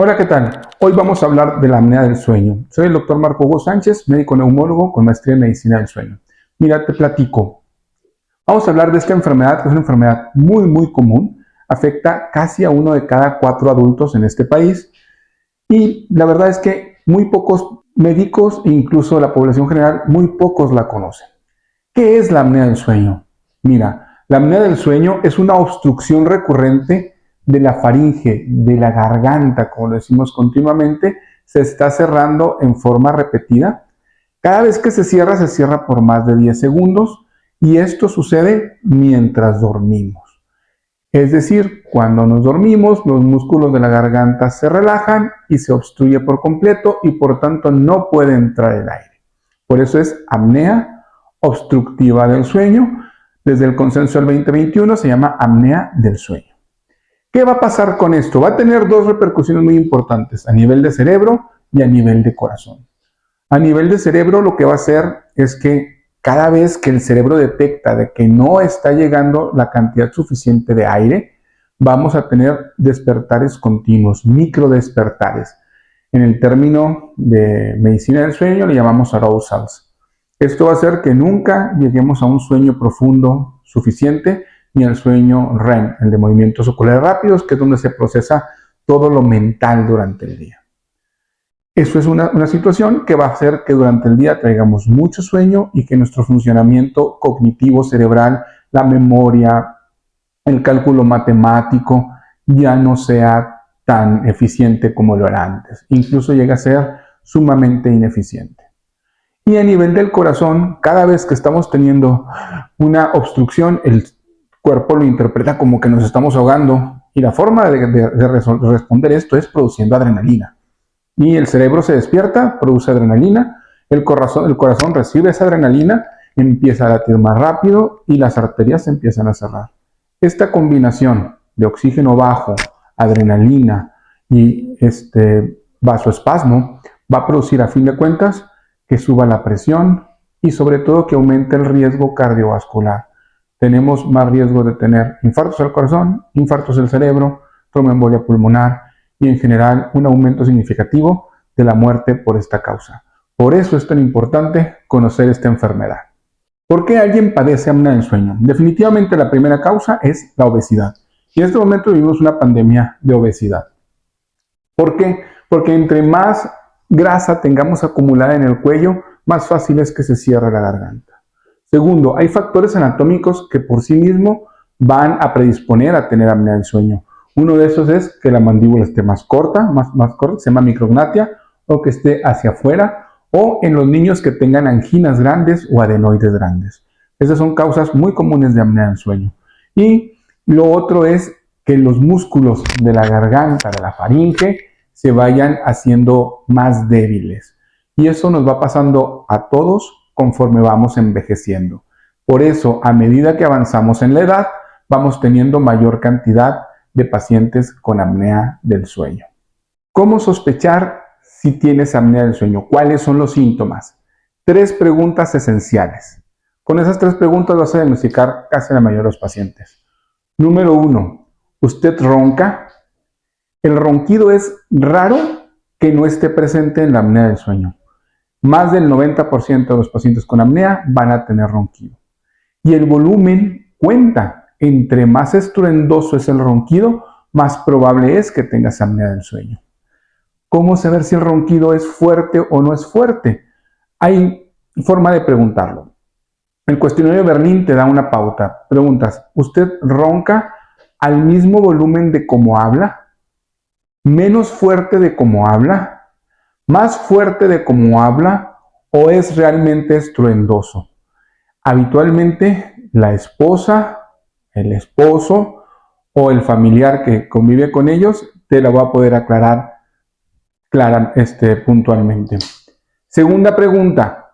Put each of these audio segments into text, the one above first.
Hola, ¿qué tal? Hoy vamos a hablar de la apnea del sueño. Soy el doctor Marco Hugo Sánchez, médico neumólogo con maestría en medicina del sueño. Mira, te platico. Vamos a hablar de esta enfermedad, que es una enfermedad muy común. Afecta casi a 1 de cada 4 adultos en este país. Y la verdad es que muy pocos médicos, incluso la población general, muy pocos la conocen. ¿Qué es la apnea del sueño? Mira, la apnea del sueño es una obstrucción recurrente de la faringe, de la garganta, como lo decimos continuamente, se está cerrando en forma repetida. Cada vez que se cierra por más de 10 segundos y esto sucede mientras dormimos. Es decir, cuando nos dormimos, los músculos de la garganta se relajan y se obstruye por completo y por tanto no puede entrar el aire. Por eso es apnea obstructiva del sueño. Desde el consenso del 2021 se llama apnea del sueño. ¿Qué va a pasar con esto? Va a tener dos repercusiones muy importantes, a nivel de cerebro y a nivel de corazón. A nivel de cerebro lo que va a hacer es que cada vez que el cerebro detecta de que no está llegando la cantidad suficiente de aire, vamos a tener despertares continuos, microdespertares. En el término de medicina del sueño le llamamos arousals. Esto va a hacer que nunca lleguemos a un sueño profundo suficiente ni al sueño REM, el de movimientos oculares rápidos, que es donde se procesa todo lo mental durante el día. Eso es una situación que va a hacer que durante el día traigamos mucho sueño y que nuestro funcionamiento cognitivo cerebral, la memoria, el cálculo matemático, ya no sea tan eficiente como lo era antes. Incluso llega a ser sumamente ineficiente. Y a nivel del corazón, cada vez que estamos teniendo una obstrucción, el cuerpo lo interpreta como que nos estamos ahogando. Y la forma de responder esto es produciendo adrenalina. Y el cerebro se despierta, produce adrenalina, el corazón recibe esa adrenalina, empieza a latir más rápido y las arterias se empiezan a cerrar. Esta combinación de oxígeno bajo, adrenalina y vasoespasmo va a producir a fin de cuentas que suba la presión y sobre todo que aumente el riesgo cardiovascular. Tenemos más riesgo de tener infartos al corazón, infartos del cerebro, tromboembolia pulmonar y en general un aumento significativo de la muerte por esta causa. Por eso es tan importante conocer esta enfermedad. ¿Por qué alguien padece apnea del sueño? Definitivamente la primera causa es la obesidad. Y en este momento vivimos una pandemia de obesidad. ¿Por qué? Porque entre más grasa tengamos acumulada en el cuello, más fácil es que se cierre la garganta. Segundo, hay factores anatómicos que por sí mismos van a predisponer a tener apnea del sueño. Uno de esos es que la mandíbula esté más corta, se llama micrognatia, o que esté hacia afuera, o en los niños que tengan anginas grandes o adenoides grandes. Esas son causas muy comunes de apnea del sueño. Y lo otro es que los músculos de la garganta, de la faringe, se vayan haciendo más débiles. Y eso nos va pasando a todos conforme vamos envejeciendo. Por eso, a medida que avanzamos en la edad, vamos teniendo mayor cantidad de pacientes con apnea del sueño. ¿Cómo sospechar si tienes apnea del sueño? ¿Cuáles son los síntomas? 3 preguntas esenciales. Con esas 3 preguntas vas a diagnosticar casi la mayoría de los pacientes. Número 1, ¿usted ronca? El ronquido es raro que no esté presente en la apnea del sueño. Más del 90% de los pacientes con apnea van a tener ronquido. Y el volumen cuenta. Entre más estruendoso es el ronquido, más probable es que tengas apnea del sueño. ¿Cómo saber si el ronquido es fuerte o no es fuerte? Hay forma de preguntarlo. El cuestionario de Berlín te da una pauta. Preguntas, ¿usted ronca al mismo volumen de cómo habla? ¿Menos fuerte de cómo habla? ¿Más fuerte de cómo habla? ¿O es realmente estruendoso? Habitualmente la esposa, el esposo o el familiar que convive con ellos te la va a poder aclarar puntualmente. Segunda pregunta,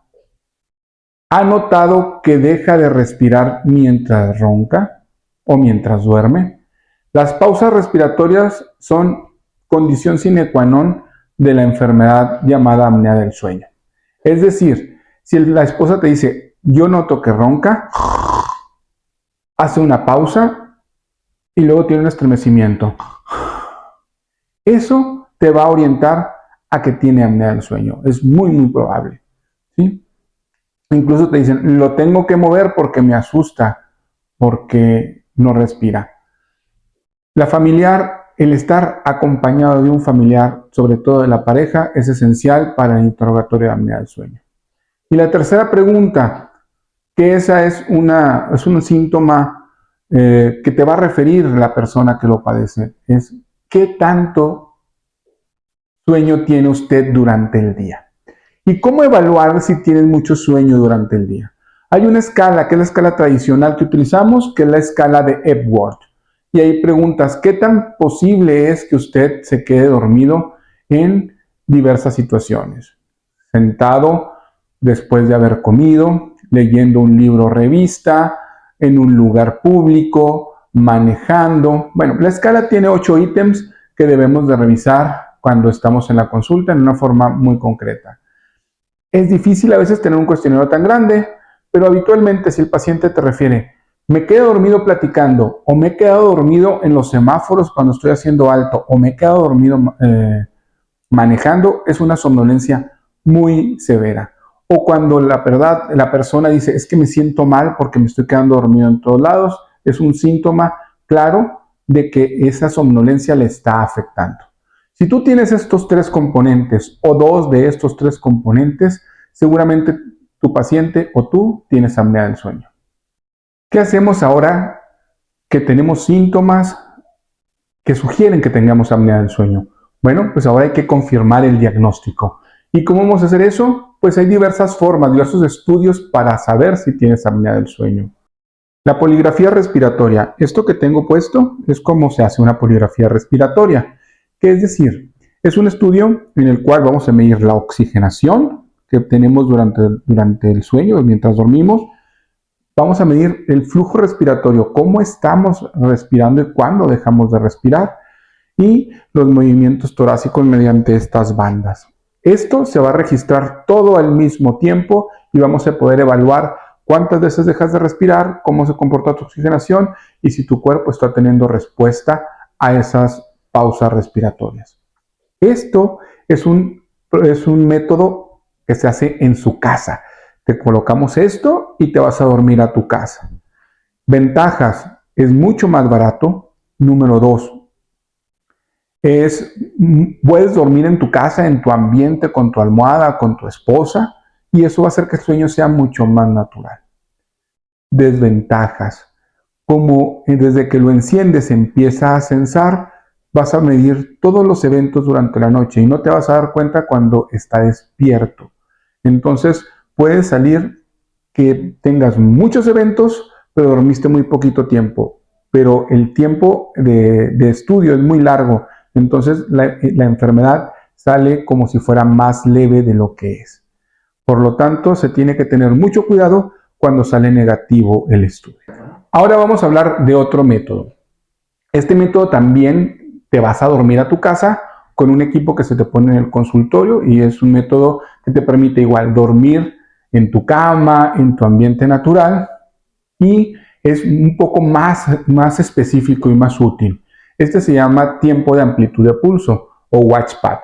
¿ha notado que deja de respirar mientras ronca o mientras duerme? Las pausas respiratorias son condición sine qua non de la enfermedad llamada apnea del sueño. Es decir, si la esposa te dice, yo noto que ronca, hace una pausa y luego tiene un estremecimiento. Eso te va a orientar a que tiene apnea del sueño. Es muy, muy probable, ¿sí? Incluso te dicen, lo tengo que mover porque me asusta, porque no respira. La familiar, el estar acompañado de un familiar, sobre todo de la pareja, es esencial para el interrogatorio de apnea del sueño. Y la tercera pregunta, que esa es un síntoma que te va a referir la persona que lo padece, es ¿qué tanto sueño tiene usted durante el día? ¿Y cómo evaluar si tienes mucho sueño durante el día? Hay una escala, que es la escala tradicional que utilizamos, que es la escala de Epworth. Y ahí preguntas, ¿qué tan posible es que usted se quede dormido en diversas situaciones? Sentado después de haber comido, leyendo un libro o revista, en un lugar público, manejando. Bueno, la escala tiene 8 ítems que debemos de revisar cuando estamos en la consulta en una forma muy concreta. Es difícil a veces tener un cuestionario tan grande, pero habitualmente si el paciente te refiere, me quedo dormido platicando, o me he quedado dormido en los semáforos cuando estoy haciendo alto, o me he quedado dormido manejando, es una somnolencia muy severa. O cuando la persona dice, es que me siento mal porque me estoy quedando dormido en todos lados, es un síntoma claro de que esa somnolencia le está afectando. Si tú tienes estos 3 componentes o 2 de estos 3 componentes, seguramente tu paciente o tú tienes apnea del sueño. ¿Qué hacemos ahora que tenemos síntomas que sugieren que tengamos apnea del sueño? Bueno, pues ahora hay que confirmar el diagnóstico. ¿Y cómo vamos a hacer eso? Pues hay diversas formas, diversos estudios para saber si tienes apnea del sueño. La poligrafía respiratoria. Esto que tengo puesto es cómo se hace una poligrafía respiratoria. ¿Qué es decir? Es un estudio en el cual vamos a medir la oxigenación que tenemos durante el sueño, mientras dormimos. Vamos a medir el flujo respiratorio, cómo estamos respirando y cuándo dejamos de respirar, y los movimientos torácicos mediante estas bandas. Esto se va a registrar todo al mismo tiempo y vamos a poder evaluar cuántas veces dejas de respirar, cómo se comporta tu oxigenación y si tu cuerpo está teniendo respuesta a esas pausas respiratorias. Esto es un método que se hace en su casa. Te colocamos esto y te vas a dormir a tu casa. Ventajas, es mucho más barato. Número 2, puedes dormir en tu casa, en tu ambiente, con tu almohada, con tu esposa, y eso va a hacer que el sueño sea mucho más natural. Desventajas, como desde que lo enciendes empieza a censar, vas a medir todos los eventos durante la noche y no te vas a dar cuenta cuando está despierto. Entonces puede salir que tengas muchos eventos, pero dormiste muy poquito tiempo, pero el tiempo de estudio es muy largo, entonces la enfermedad sale como si fuera más leve de lo que es. Por lo tanto, se tiene que tener mucho cuidado cuando sale negativo el estudio. Ahora vamos a hablar de otro método. Este método también te vas a dormir a tu casa con un equipo que se te pone en el consultorio y es un método que te permite igual dormir en tu cama, en tu ambiente natural, y es un poco más específico y más útil. Este se llama tiempo de amplitud de pulso o WatchPad.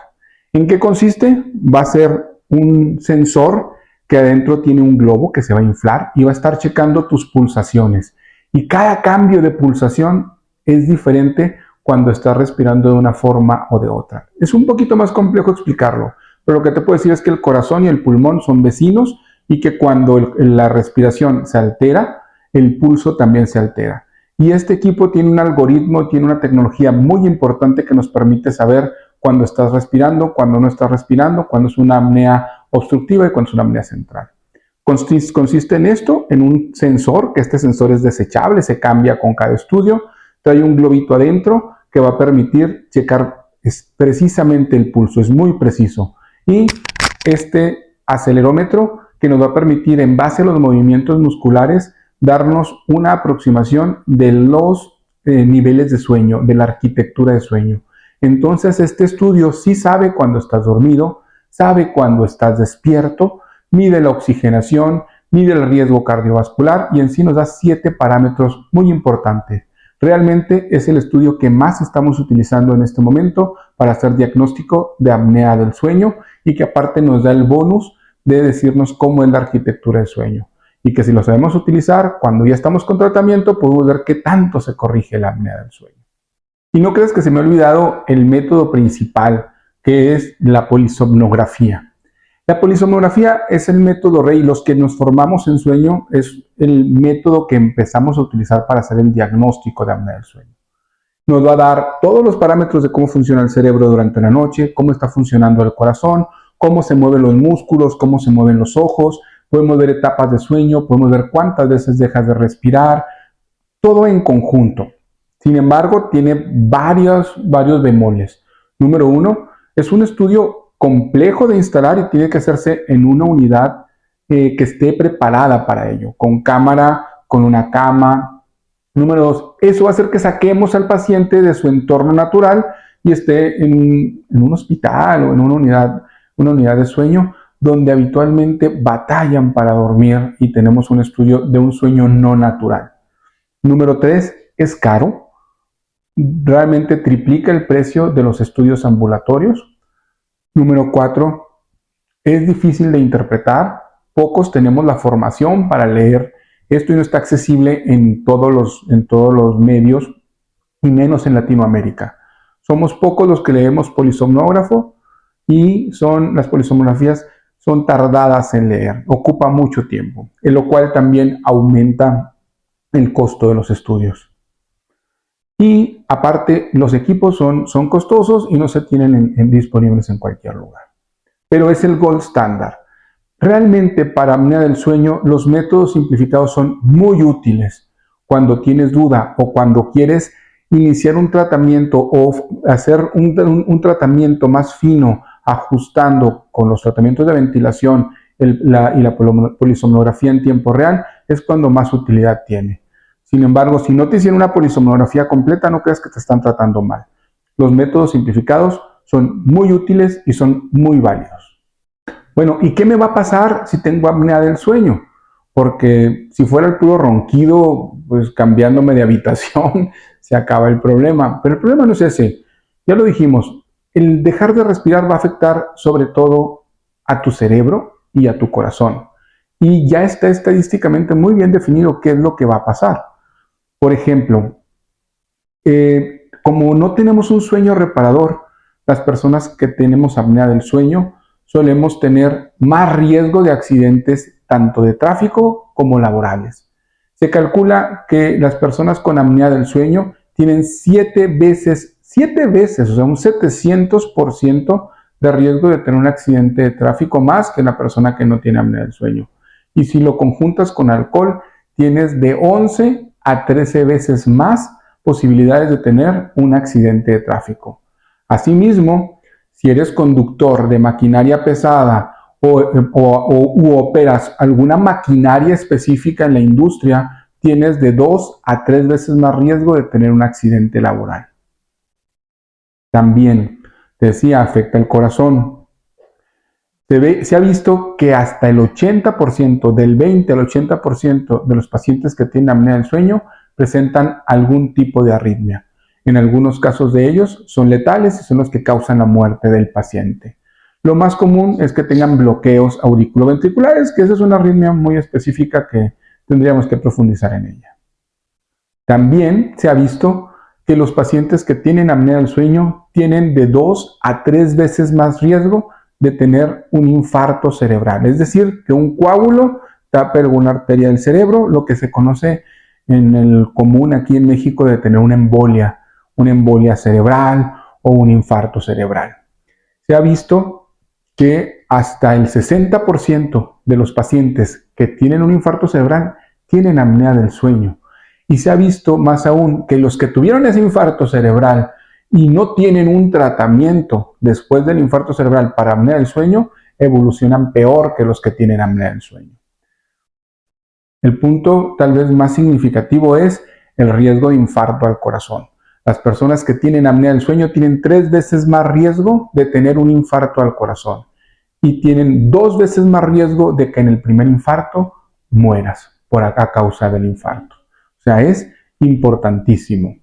¿En qué consiste? Va a ser un sensor que adentro tiene un globo que se va a inflar y va a estar checando tus pulsaciones. Y cada cambio de pulsación es diferente cuando estás respirando de una forma o de otra. Es un poquito más complejo explicarlo, pero lo que te puedo decir es que el corazón y el pulmón son vecinos y que cuando la respiración se altera, el pulso también se altera. Y este equipo tiene un algoritmo, tiene una tecnología muy importante que nos permite saber cuando estás respirando, cuando no estás respirando, cuando es una apnea obstructiva y cuando es una apnea central. Consiste en esto, en un sensor, que este sensor es desechable, se cambia con cada estudio, trae un globito adentro que va a permitir checar precisamente el pulso, es muy preciso. Y este acelerómetro que nos va a permitir, en base a los movimientos musculares, darnos una aproximación de los niveles de sueño, de la arquitectura de sueño. Entonces este estudio sí sabe cuando estás dormido, sabe cuando estás despierto, mide la oxigenación, mide el riesgo cardiovascular y en sí nos da 7 parámetros muy importantes. Realmente es el estudio que más estamos utilizando en este momento para hacer diagnóstico de apnea del sueño y que aparte nos da el bonus de decirnos cómo es la arquitectura del sueño. Y que si lo sabemos utilizar, cuando ya estamos con tratamiento, podemos ver qué tanto se corrige la apnea del sueño. Y no creas que se me ha olvidado el método principal, que es la polisomnografía. La polisomnografía es el método rey. Los que nos formamos en sueño es el método que empezamos a utilizar para hacer el diagnóstico de apnea del sueño. Nos va a dar todos los parámetros de cómo funciona el cerebro durante la noche, cómo está funcionando el corazón, cómo se mueven los músculos, cómo se mueven los ojos, podemos ver etapas de sueño, podemos ver cuántas veces dejas de respirar, todo en conjunto. Sin embargo, tiene varios bemoles. Número uno, es un estudio complejo de instalar y tiene que hacerse en una unidad que esté preparada para ello, con cámara, con una cama. Número dos, eso va a hacer que saquemos al paciente de su entorno natural y esté en un hospital o en una unidad de sueño donde habitualmente batallan para dormir y tenemos un estudio de un sueño no natural. Número tres, es caro. Realmente triplica el precio de los estudios ambulatorios. Número 4, es difícil de interpretar. Pocos tenemos la formación para leer esto y no está accesible en todos los medios y menos en Latinoamérica. Somos pocos los que leemos polisomnógrafo y las polisomnografías son tardadas en leer, ocupa mucho tiempo, en lo cual también aumenta el costo de los estudios. Y aparte, los equipos son costosos y no se tienen disponibles en cualquier lugar. Pero es el gold standard. Realmente para apnea del sueño, los métodos simplificados son muy útiles cuando tienes duda o cuando quieres iniciar un tratamiento o hacer un tratamiento más fino, ajustando con los tratamientos de ventilación y la polisomnografía en tiempo real, es cuando más utilidad tiene. Sin embargo, si no te hicieron una polisomnografía completa, no creas que te están tratando mal. Los métodos simplificados son muy útiles y son muy válidos. Bueno, ¿y qué me va a pasar si tengo apnea del sueño? Porque si fuera el puro ronquido, pues cambiándome de habitación, se acaba el problema. Pero el problema no es ese. Ya lo dijimos, el dejar de respirar va a afectar sobre todo a tu cerebro y a tu corazón. Y ya está estadísticamente muy bien definido qué es lo que va a pasar. Por ejemplo, como no tenemos un sueño reparador, las personas que tenemos apnea del sueño solemos tener más riesgo de accidentes tanto de tráfico como laborales. Se calcula que las personas con apnea del sueño tienen 7 veces, o sea, un 700% de riesgo de tener un accidente de tráfico más que la persona que no tiene apnea del sueño. Y si lo conjuntas con alcohol, tienes de 11 a 13 veces más posibilidades de tener un accidente de tráfico. Asimismo, si eres conductor de maquinaria pesada u operas alguna maquinaria específica en la industria, tienes de 2 a 3 veces más riesgo de tener un accidente laboral. También, te decía, afecta el corazón. Se ha visto que hasta el 80%, del 20 al 80% de los pacientes que tienen apnea del sueño presentan algún tipo de arritmia. En algunos casos de ellos son letales y son los que causan la muerte del paciente. Lo más común es que tengan bloqueos auriculoventriculares, que esa es una arritmia muy específica que tendríamos que profundizar en ella. También se ha visto que los pacientes que tienen apnea del sueño tienen de 2 a 3 veces más riesgo de tener un infarto cerebral, es decir, que un coágulo tape alguna arteria del cerebro, lo que se conoce en el común aquí en México de tener una embolia cerebral o un infarto cerebral. Se ha visto que hasta el 60% de los pacientes que tienen un infarto cerebral tienen apnea del sueño. Y se ha visto más aún que los que tuvieron ese infarto cerebral y no tienen un tratamiento después del infarto cerebral para apnea del sueño, evolucionan peor que los que tienen apnea del sueño. El punto tal vez más significativo es el riesgo de infarto al corazón. Las personas que tienen apnea del sueño tienen 3 veces más riesgo de tener un infarto al corazón y tienen 2 veces más riesgo de que en el primer infarto mueras a causa del infarto. O sea, es importantísimo.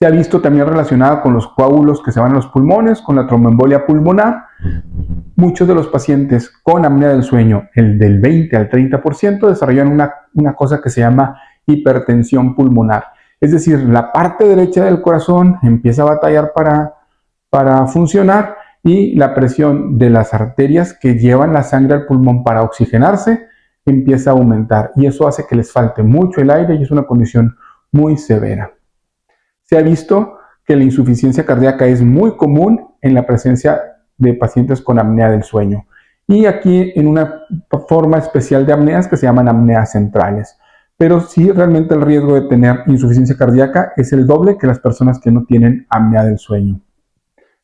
Se ha visto también relacionada con los coágulos que se van a los pulmones, con la tromboembolia pulmonar. Muchos de los pacientes con apnea del sueño, el del 20 al 30%, desarrollan una cosa que se llama hipertensión pulmonar. Es decir, la parte derecha del corazón empieza a batallar para funcionar y la presión de las arterias que llevan la sangre al pulmón para oxigenarse empieza a aumentar y eso hace que les falte mucho el aire y es una condición muy severa. Se ha visto que la insuficiencia cardíaca es muy común en la presencia de pacientes con apnea del sueño y aquí en una forma especial de apneas que se llaman apneas centrales. Pero sí, realmente el riesgo de tener insuficiencia cardíaca es el doble que las personas que no tienen apnea del sueño.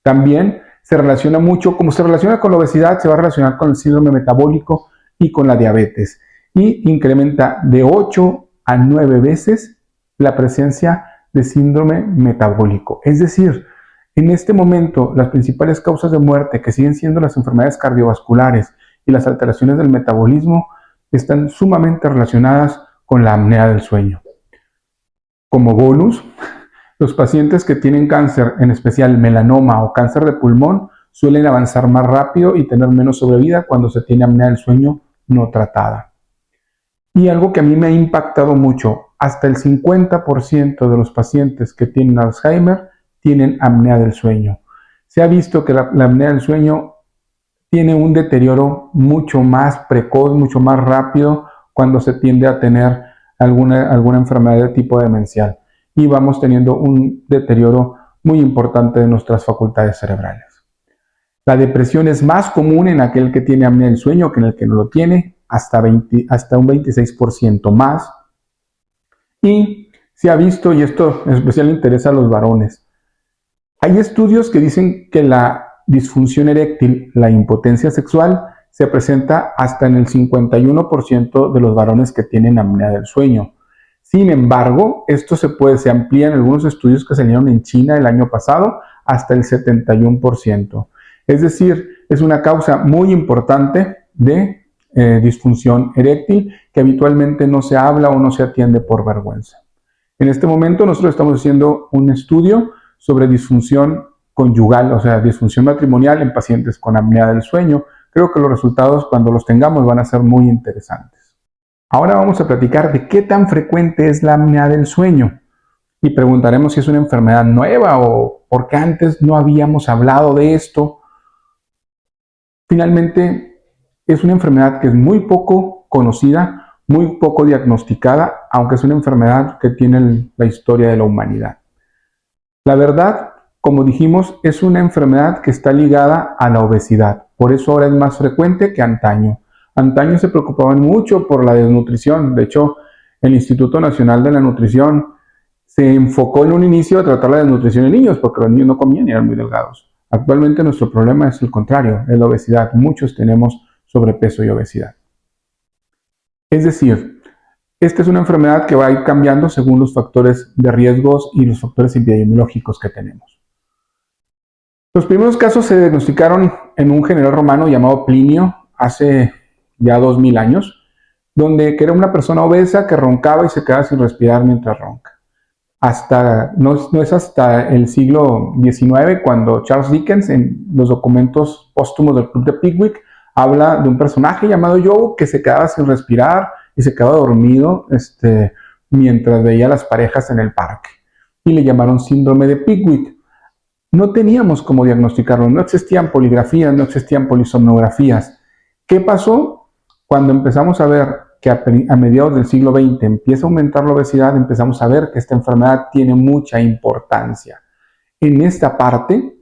También se relaciona mucho, como se relaciona con la obesidad, se va a relacionar con el síndrome metabólico y con la diabetes. Y incrementa de 8 a 9 veces la presencia de síndrome metabólico. Es decir, en este momento las principales causas de muerte que siguen siendo las enfermedades cardiovasculares y las alteraciones del metabolismo están sumamente relacionadas con la apnea del sueño. Como bonus, los pacientes que tienen cáncer, en especial melanoma o cáncer de pulmón, suelen avanzar más rápido y tener menos sobrevida cuando se tiene apnea del sueño no tratada. Y algo que a mí me ha impactado mucho, hasta el 50% de los pacientes que tienen Alzheimer tienen apnea del sueño. Se ha visto que la apnea del sueño tiene un deterioro mucho más precoz, mucho más rápido cuando se tiende a tener alguna enfermedad de tipo demencial. Y vamos teniendo un deterioro muy importante de nuestras facultades cerebrales. La depresión es más común en aquel que tiene apnea del sueño que en el que no lo tiene, hasta un 26% más. Y se ha visto, y esto en especial interesa a los varones, hay estudios que dicen que la disfunción eréctil, la impotencia sexual, se presenta hasta en el 51% de los varones que tienen apnea del sueño. Sin embargo, esto se amplía en algunos estudios que salieron en China el año pasado hasta el 71%. Es decir, es una causa muy importante de disfunción eréctil que habitualmente no se habla o no se atiende por vergüenza. En este momento nosotros estamos haciendo un estudio sobre disfunción conyugal, o sea, disfunción matrimonial en pacientes con apnea del sueño. Creo que los resultados, cuando los tengamos, van a ser muy interesantes. Ahora vamos a platicar de qué tan frecuente es la apnea del sueño y preguntaremos si es una enfermedad nueva o por qué antes no habíamos hablado de esto. Finalmente, es una enfermedad que es muy poco conocida, muy poco diagnosticada, aunque es una enfermedad que tiene la historia de la humanidad. La verdad, como dijimos, es una enfermedad que está ligada a la obesidad. Por eso ahora es más frecuente que antaño. Antaño se preocupaban mucho por la desnutrición. De hecho, el Instituto Nacional de la Nutrición se enfocó en un inicio a tratar la desnutrición en niños, porque los niños no comían y eran muy delgados. Actualmente nuestro problema es el contrario, es la obesidad. Muchos tenemos sobrepeso y obesidad. Es decir, esta es una enfermedad que va a ir cambiando según los factores de riesgos y los factores epidemiológicos que tenemos. Los primeros casos se diagnosticaron en un general romano llamado Plinio hace ya 2000 años, que era una persona obesa que roncaba y se quedaba sin respirar mientras ronca. No es hasta el siglo XIX cuando Charles Dickens, en los documentos póstumos del Club de Pickwick, habla de un personaje llamado Joe que se quedaba sin respirar y se quedaba dormido mientras veía a las parejas en el parque. Y le llamaron síndrome de Pickwick. No teníamos cómo diagnosticarlo, no existían poligrafías, no existían polisomnografías. ¿Qué pasó? Cuando empezamos a ver que a mediados del siglo XX empieza a aumentar la obesidad, empezamos a ver que esta enfermedad tiene mucha importancia. En esta parte,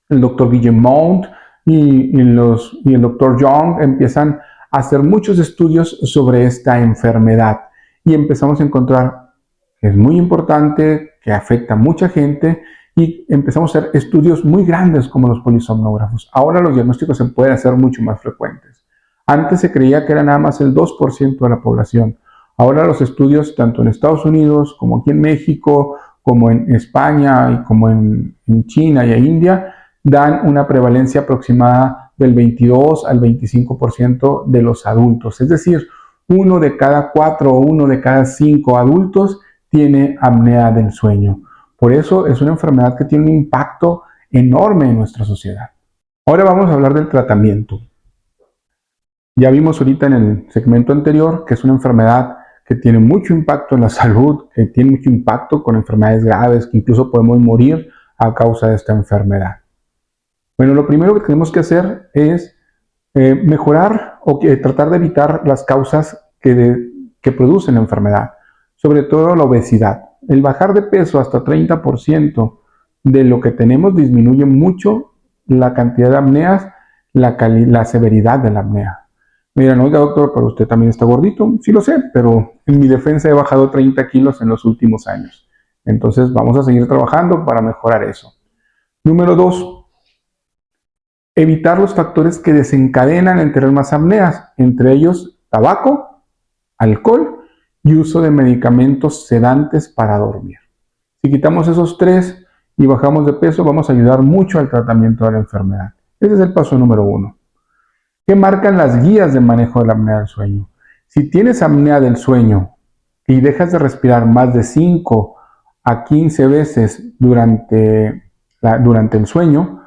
el doctor Guillemont y el doctor Young empiezan a hacer muchos estudios sobre esta enfermedad y empezamos a encontrar que es muy importante, que afecta a mucha gente y empezamos a hacer estudios muy grandes como los polisomnógrafos. Ahora los diagnósticos se pueden hacer mucho más frecuentes. Antes se creía que era nada más el 2% de la población. Ahora los estudios, tanto en Estados Unidos como aquí en México, como en España y como en China y en India, dan una prevalencia aproximada del 22 al 25% de los adultos. Es decir, 1 de cada 4 o 1 de cada 5 adultos tiene apnea del sueño. Por eso es una enfermedad que tiene un impacto enorme en nuestra sociedad. Ahora vamos a hablar del tratamiento. Ya vimos ahorita en el segmento anterior que es una enfermedad que tiene mucho impacto en la salud, que tiene mucho impacto con enfermedades graves, que incluso podemos morir a causa de esta enfermedad. Bueno, lo primero que tenemos que hacer es mejorar o tratar de evitar las causas que producen la enfermedad, sobre todo la obesidad. El bajar de peso hasta 30% de lo que tenemos disminuye mucho la cantidad de apneas, la severidad de la apnea. Me dirán, oiga doctor, pero usted también está gordito. Sí lo sé, pero en mi defensa he bajado 30 kilos en los últimos años. Entonces vamos a seguir trabajando para mejorar eso. Número 2, evitar los factores que desencadenan el tener más apneas, entre ellos tabaco, alcohol y uso de medicamentos sedantes para dormir. Si quitamos esos 3 y bajamos de peso, vamos a ayudar mucho al tratamiento de la enfermedad. Ese es el paso número 1. ¿Qué marcan las guías de manejo de la apnea del sueño? Si tienes apnea del sueño y dejas de respirar más de 5 a 15 veces durante el sueño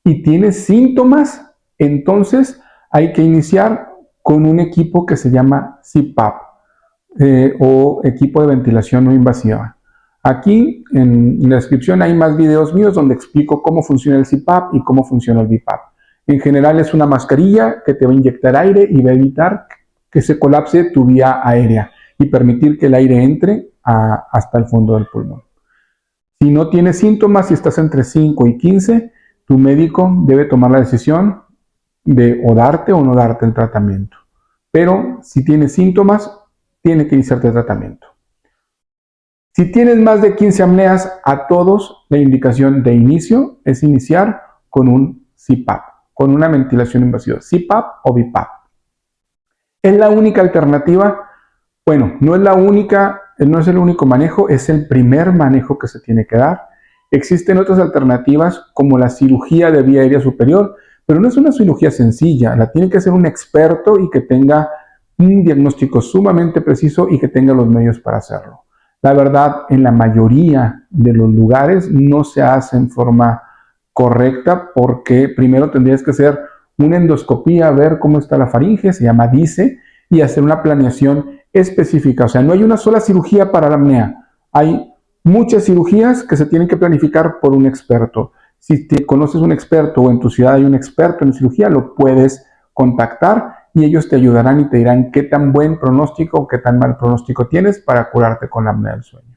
y tienes síntomas, entonces hay que iniciar con un equipo que se llama CPAP o equipo de ventilación no invasiva. Aquí en la descripción hay más videos míos donde explico cómo funciona el CPAP y cómo funciona el BiPAP. En general es una mascarilla que te va a inyectar aire y va a evitar que se colapse tu vía aérea y permitir que el aire entre hasta el fondo del pulmón. Si no tienes síntomas, si estás entre 5 y 15, tu médico debe tomar la decisión de o darte o no darte el tratamiento. Pero si tienes síntomas, tiene que iniciarte el tratamiento. Si tienes más de 15 apneas, a todos la indicación de inicio es iniciar con un CPAP, con una ventilación invasiva, CPAP o BiPAP. ¿Es la única alternativa? Bueno, no es la única, no es el único manejo, es el primer manejo que se tiene que dar. Existen otras alternativas como la cirugía de vía aérea superior, pero no es una cirugía sencilla, la tiene que hacer un experto y que tenga un diagnóstico sumamente preciso y que tenga los medios para hacerlo. La verdad, en la mayoría de los lugares no se hace en forma correcta porque primero tendrías que hacer una endoscopía, ver cómo está la faringe, se llama DICE, y hacer una planeación específica. O sea, no hay una sola cirugía para la apnea, hay muchas cirugías que se tienen que planificar por un experto. Si te conoces un experto o en tu ciudad hay un experto en cirugía, lo puedes contactar y ellos te ayudarán y te dirán qué tan buen pronóstico o qué tan mal pronóstico tienes para curarte con la apnea del sueño.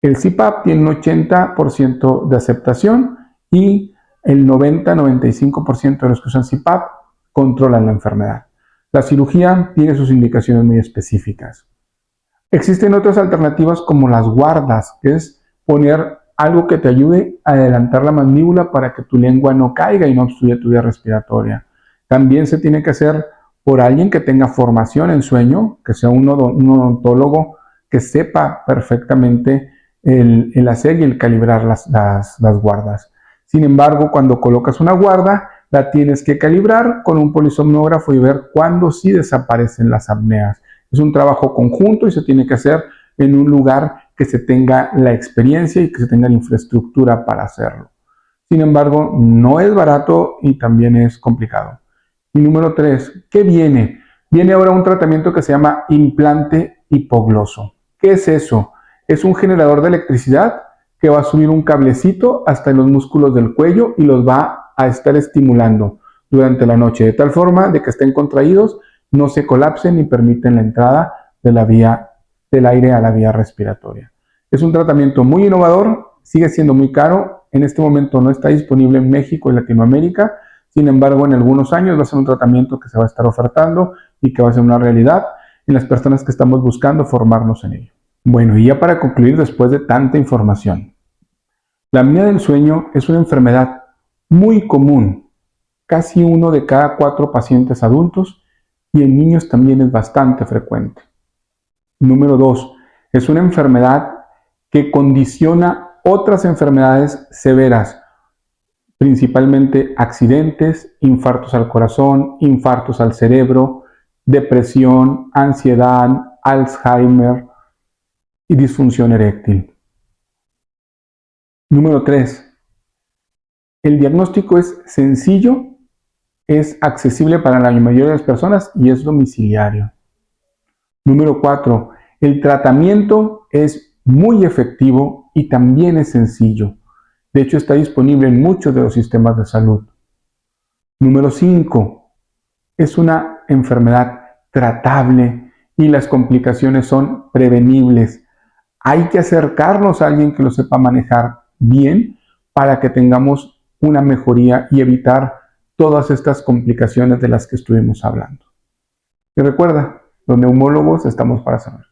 El CPAP tiene un 80% de aceptación y el 90-95% de los que usan CPAP controlan la enfermedad. La cirugía tiene sus indicaciones muy específicas. Existen otras alternativas como las guardas, que es poner algo que te ayude a adelantar la mandíbula para que tu lengua no caiga y no obstruya tu vía respiratoria. También se tiene que hacer por alguien que tenga formación en sueño, que sea un odontólogo que sepa perfectamente el hacer y el calibrar las guardas. Sin embargo, cuando colocas una guarda, la tienes que calibrar con un polisomnógrafo y ver cuándo sí desaparecen las apneas. Es un trabajo conjunto y se tiene que hacer en un lugar que se tenga la experiencia y que se tenga la infraestructura para hacerlo. Sin embargo, no es barato y también es complicado. Y número 3, ¿qué viene? Viene ahora un tratamiento que se llama implante hipogloso. ¿Qué es eso? Es un generador de electricidad que va a subir un cablecito hasta los músculos del cuello y los va a estar estimulando durante la noche, de tal forma de que estén contraídos, no se colapsen ni permiten la entrada de la vía del aire a la vía respiratoria. Es un tratamiento muy innovador, sigue siendo muy caro, en este momento no está disponible en México y Latinoamérica, sin embargo en algunos años va a ser un tratamiento que se va a estar ofertando y que va a ser una realidad en las personas que estamos buscando formarnos en ello. Bueno, y ya para concluir después de tanta información, la apnea del sueño es una enfermedad muy común, casi 1 de cada 4 pacientes adultos y en niños también es bastante frecuente. Número 2, es una enfermedad que condiciona otras enfermedades severas, principalmente accidentes, infartos al corazón, infartos al cerebro, depresión, ansiedad, Alzheimer y disfunción eréctil. Número 3. El diagnóstico es sencillo, es accesible para la mayoría de las personas y es domiciliario. Número 4. El tratamiento es muy efectivo y también es sencillo. De hecho, está disponible en muchos de los sistemas de salud. Número 5. Es una enfermedad tratable y las complicaciones son prevenibles. Hay que acercarnos a alguien que lo sepa manejar bien para que tengamos una mejoría y evitar todas estas complicaciones de las que estuvimos hablando. Y recuerda, los neumólogos estamos para saber.